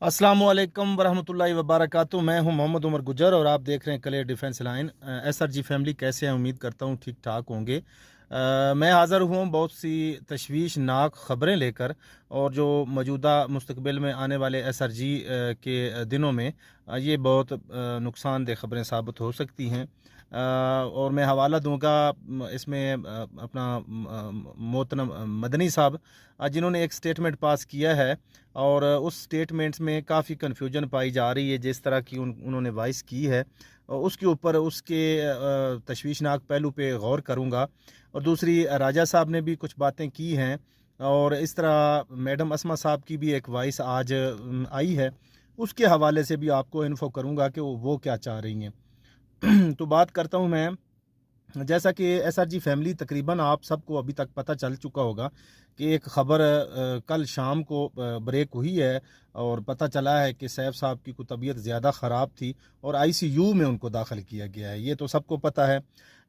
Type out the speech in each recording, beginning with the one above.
अस्सलाम वालेकुम वरहमतुल्लाहि वबरकातुहू। मैं हूं मोहम्मद उमर गुजर और आप देख रहे हैं clear defence line. SRG family कैसे हैं? उम्मीद करता हूं ठीक ठाक होंगे। मैं हाज़िर हूं बहुत सी तशवीशनाक ख़बरें लेकर, और जो मौजूदा मुस्तकबिल में आने वाले एसआरजी के दिनों में ये बहुत नुकसानदेह ख़बरें साबित हो सकती हैं। और मैं हवाला दूंगा इसमें अपना मोहतरम मदनी साहब जिन्होंने एक स्टेटमेंट पास किया है, और उस स्टेटमेंट्स में काफ़ी कन्फ्यूजन पाई जा रही है। जिस तरह की उन्होंने वॉइस की है उसके ऊपर उसके तशवीशनाक पहलू पे गौर करूँगा। और दूसरी राजा साहब ने भी कुछ बातें की हैं, और इस तरह मैडम अस्मा साहब की भी एक वॉइस आज आई है, उसके हवाले से भी आपको इन्फो करूँगा कि वो क्या चाह रही हैं। तो बात करता हूँ मैं। जैसा कि एसआरजी फैमिली तकरीबन आप सबको अभी तक पता चल चुका होगा कि एक ख़बर कल शाम को ब्रेक हुई है, और पता चला है कि सैफ साहब की को तबीयत ज़्यादा ख़राब थी और आईसीयू में उनको दाखिल किया गया है। ये तो सबको पता है।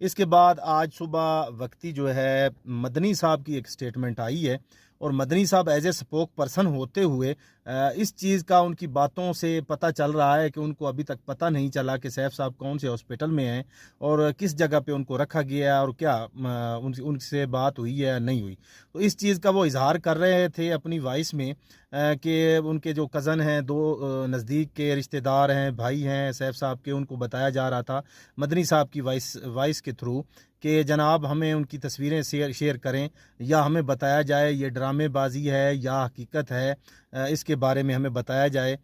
इसके बाद आज सुबह वक्ती जो है मदनी साहब की एक स्टेटमेंट आई है, और मदनी साहब एज ए स्पोक पर्सन होते हुए इस चीज़ का उनकी बातों से पता चल रहा है कि उनको अभी तक पता नहीं चला कि सैफ साहब कौन से हॉस्पिटल में हैं और किस जगह पे उनको रखा गया है, और क्या उनसे बात हुई है या नहीं हुई। तो इस चीज़ का वो इजहार कर रहे थे अपनी वॉइस में कि उनके जो कज़न हैं, दो नज़दीक के रिश्तेदार हैं, भाई हैं सैफ साहब के, उनको बताया जा रहा था मदनी साहब की वॉइस के थ्रू कि जनाब हमें उनकी तस्वीरें शेयर करें, या हमें बताया जाए ये ड्रामेबाजी है या हकीकत है, इसके बारे में हमें बताया जाए,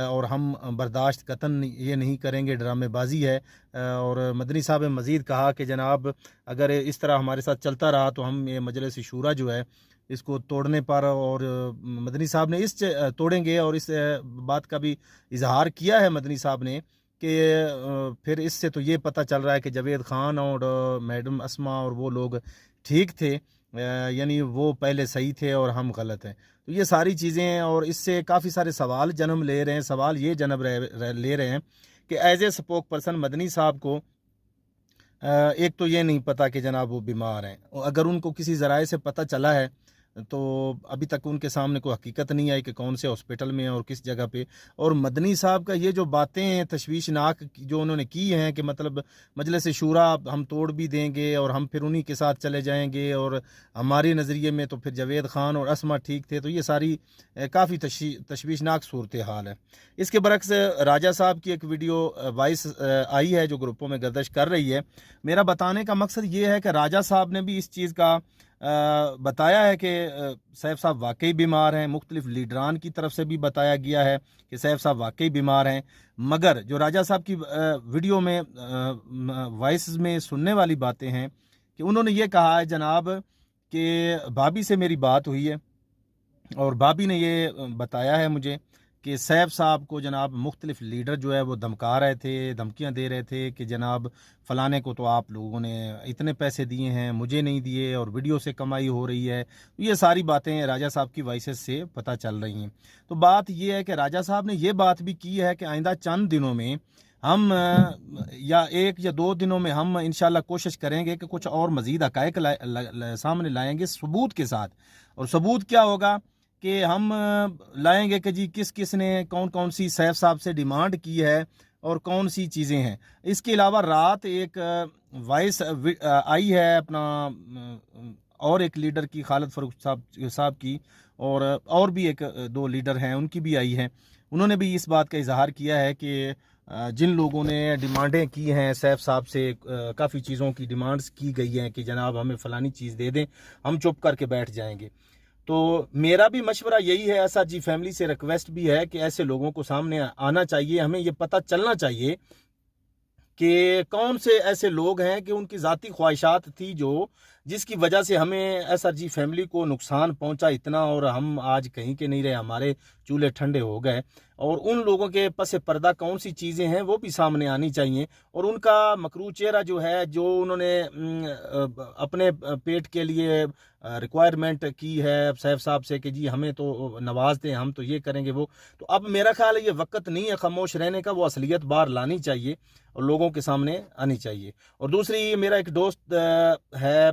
और हम बर्दाश्त कतन ये नहीं करेंगे, ड्रामेबाजी है। और मदनी साहब ने मज़ीद कहा कि जनाब अगर इस तरह हमारे साथ चलता रहा तो हम ये मजलिस शूरा जो है इसको तोड़ने पर, और मदनी साहब ने इस तोड़ेंगे, और इस बात का भी इजहार किया है मदनी साहब ने कि फिर इससे तो ये पता चल रहा है कि जावेद ख़ान और मैडम अस्मा और वो लोग ठीक थे, यानी वो पहले सही थे और हम गलत हैं। तो ये सारी चीज़ें हैं, और इससे काफ़ी सारे सवाल जन्म ले रहे हैं। सवाल ये जन्म ले रहे हैं कि as a spokesperson Madani साहब को एक तो ये नहीं पता कि जनाब वो बीमार हैं, और अगर उनको किसी ज़राए से पता चला है तो अभी तक उनके सामने कोई हकीकत नहीं आई कि कौन से हॉस्पिटल में है और किस जगह पे। और मदनी साहब का ये जो बातें हैं तशवीशनाक जो उन्होंने की हैं कि मतलब मजलिस शूरा हम तोड़ भी देंगे और हम फिर उन्हीं के साथ चले जाएंगे, और हमारे नज़रिए में तो फिर जावेद ख़ान और अस्मा ठीक थे, तो ये सारी काफ़ी तशवीशनाक सूरत हाल है। इसके बरक्स राजा साहब की एक वीडियो वॉइस आई है जो ग्रुपों में गर्दिश कर रही है। मेरा बताने का मकसद ये है कि राजा साहब ने भी इस चीज़ का बताया है कि सैफ साहब वाकई बीमार हैं। मुख्तलिफ लीडरान की तरफ से भी बताया गया है कि सैफ साहब वाकई बीमार हैं, मगर जो राजा साहब की वीडियो में वॉइस में सुनने वाली बातें हैं कि उन्होंने ये कहा है जनाब कि भाभी से मेरी बात हुई है, और भाभी ने ये बताया है मुझे कि सैफ साहब को जनाब मुख्तलिफ लीडर जो है वो धमका रहे थे, धमकियां दे रहे थे कि जनाब फ़लाने को तो आप लोगों ने इतने पैसे दिए हैं, मुझे नहीं दिए, और वीडियो से कमाई हो रही है। तो ये सारी बातें राजा साहब की वॉइसेस से पता चल रही हैं। तो बात ये है कि राजा साहब ने ये बात भी की है कि आइंदा चंद दिनों में हम या एक या दो दिनों में हम इंशाल्लाह कोशिश करेंगे कि कुछ और मज़ीद हक़ाइक़ सामने लाएंगे सबूत के साथ। और सबूत क्या होगा कि हम लाएंगे कि जी किस किस ने कौन कौन सी सैफ साहब से डिमांड की है और कौन सी चीज़ें हैं। इसके अलावा रात एक वॉइस आई है अपना और एक लीडर की, खालिद फरूख साहब की, और भी एक दो लीडर हैं उनकी भी आई है। उन्होंने भी इस बात का इजहार किया है कि जिन लोगों ने डिमांडें की हैं सैफ साहब से, काफ़ी चीज़ों की डिमांड्स की गई हैं कि जनाब हमें फ़लानी चीज़ दे दें, हम चुप करके बैठ जाएंगे। तो मेरा भी मशवरा यही है, ऐसा जी फैमिली से रिक्वेस्ट भी है कि ऐसे लोगों को सामने आना चाहिए। हमें ये पता चलना चाहिए कि कौन से ऐसे लोग हैं कि उनकी ज़ाती ख्वाहिशात थी जो जिसकी वजह से हमें एसआरजी फैमिली को नुकसान पहुंचा इतना, और हम आज कहीं के नहीं रहे, हमारे चूल्हे ठंडे हो गए। और उन लोगों के पस पर्दा कौन सी चीज़ें हैं वो भी सामने आनी चाहिए, और उनका मकरू चेहरा जो है, जो उन्होंने अपने पेट के लिए रिक्वायरमेंट की है सैफ साहब से कि जी हमें तो नवाज दें, हम तो ये करेंगे वो, तो अब मेरा ख्याल है ये वक्त नहीं है खामोश रहने का, वो असलियत बाहर लानी चाहिए और लोगों के सामने आनी चाहिए। और दूसरी, मेरा एक दोस्त है